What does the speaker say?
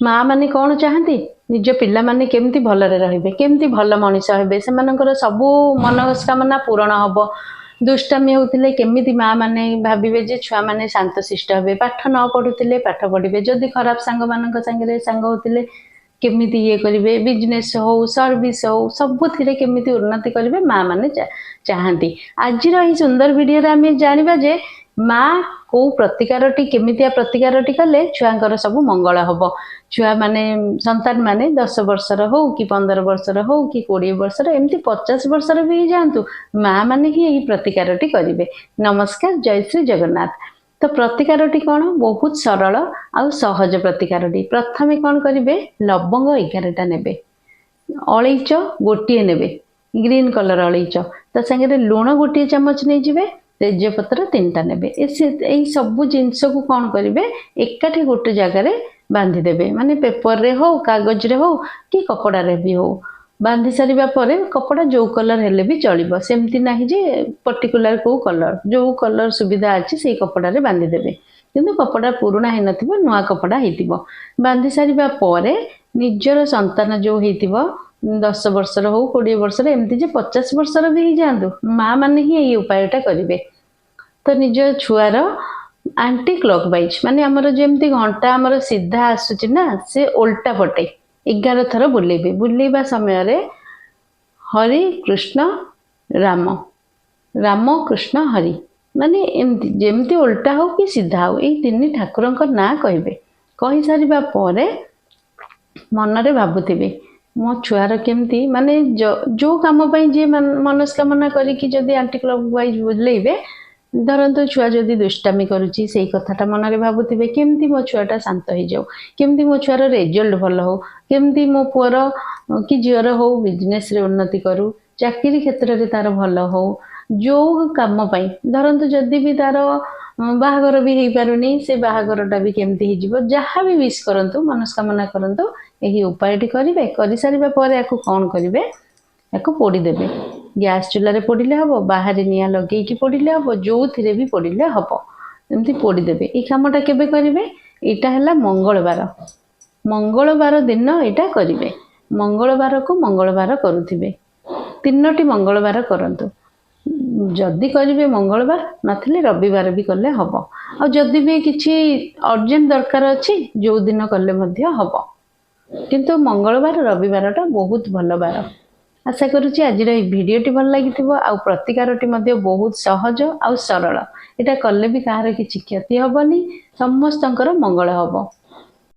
माँ माने कौन चाहती निज पिला माने केमती भलरे रहिबे केमती भल मनीष हेबे सेमानकर सबु मनस्कामना पूरण हब। दुष्टामी होतिले केमिति माँ माने भाबिबे जे छुआ माने शांतशिष्ट हेबे पाठ न पढुतिले पाठ पढ़िबे जदि खराब सांग मानक संगे सांग होतिले केमिति ये करिवे बिजनेस हो सर्विस हो सबुथिरे केमिति उन्नति करिवे माँ माने चाहती। आजिर एही सुंदर वीडियो रे आमे जानिबा जे माँ को प्रतिकारटी केमितिया प्रतिकारटी कले छुआंकर सब मंगल हब। छुआ माने संतान माने 10 वर्षर हो कि 15 वर्षर हो कि 20 वर्षर एमती 50 वर्षर भी जातु माँ माने ही यही प्रतिकारटी करिवे। नमस्कार, जय श्री जगन्नाथ। तो प्रतिकारटी कौन बहुत सरल आउ सहज प्रतिकारटी। प्रथमे कौन करिवे लवंग 11टा नेबे, अलैच गोटे नेबे ग्रीन कलर अलैच, ता संगे लुण गोटे चामच नहीं जिवे, तेजपत्र 3टा नेबे। यही सब जिनस को कौन करिवे एकाठी गोटे जगार बांधी देबे, माने पेपर रे हो कागज रे हो कि कपड़ा रे भी हो। बांधी सारिबा परे कपड़ा जो कलर हेले भी चलिबो, सेमती नाही जे पर्टिकुलर को कलर जो कलर सुविधा अछि से कपड़ा रे बांधी देबे। किंतु कपड़ा पुराना हे नथिबो, नुआ कपड़ा हेतिबो। बांधी सारिबा परे निजर संतान जो हेतिबो 10 वर्षर हो 20 वर्षर एमती जे 50 वर्षर भी ही जातु माँ माने ही ये उपायटा करिवे। तो निज छुआर आंटी क्लॉकवाइज माने हमर जेमती घंटा हमर सीधा आसुची ना से उल्टा पटे 11 थर बुलेबे। बुलेबा समय रे हरि कृष्ण राम, राम कृष्ण हरि माने एमती जेमती उल्टा हो कि सीधा हो एई तीन ठाकुरंकर ना कहबे। कहि सारिबा परे मन रे भाबुथिबे मो छुआर केमती माने जो काम पई जे मनस्कामना करी कि जदी आंटी क्लॉकवाइज बुलेबे, धरतु छुआ जदि दुष्टामी करुची से कथाटा मन रे भाबुथिबे केमती मो छुआटा शांत हो जाऊ, केमती मो छुआर रिजल्ट भल हो, केमती मो पुअर कि झीर हो बिजनेस रे उन्नति करू, चाकरी क्षेत्र रे तार भल हो। जो काम पई धरतु जदि भी तार बाहागर भी हेई पारुनी से बाहागरटा भी केमती ही जीवो, जहाँ भी विश करंतु मनस्कामना करंतु यही उपायटी करिवे। करि सारिबा परे याकू कोन करिवे याकू पोड़ी देबे। गैस चूल्हा पोड़िले हम, बाहर निआ लगे पोड़िले हम, जो थी भी पोड़िले हम, एमती पोड़ी देबे। ये कामटा केबे करिवे एटा हैला मंगलवार, मंगलवार दिन एटा करिवे। मंगलवार को मंगलवार करुथिबे, 3टी मंगलवार करंतु। जदि करिवे मंगलवार नथिले रविवार भी कले हब। आ जदि भी किछि अर्जेंट दरकार अछि जो दिन कले मध्य हब, किंतु मंगलवार रविवारटा बहुत भल बार। आशा करुच्ची आज भिडटी भल लगी आ प्रतिकारटी बहुत सहज आ सरल। एटा कले भी कहार किछि क्षति हबनी, समस्तंकर मंगल हब।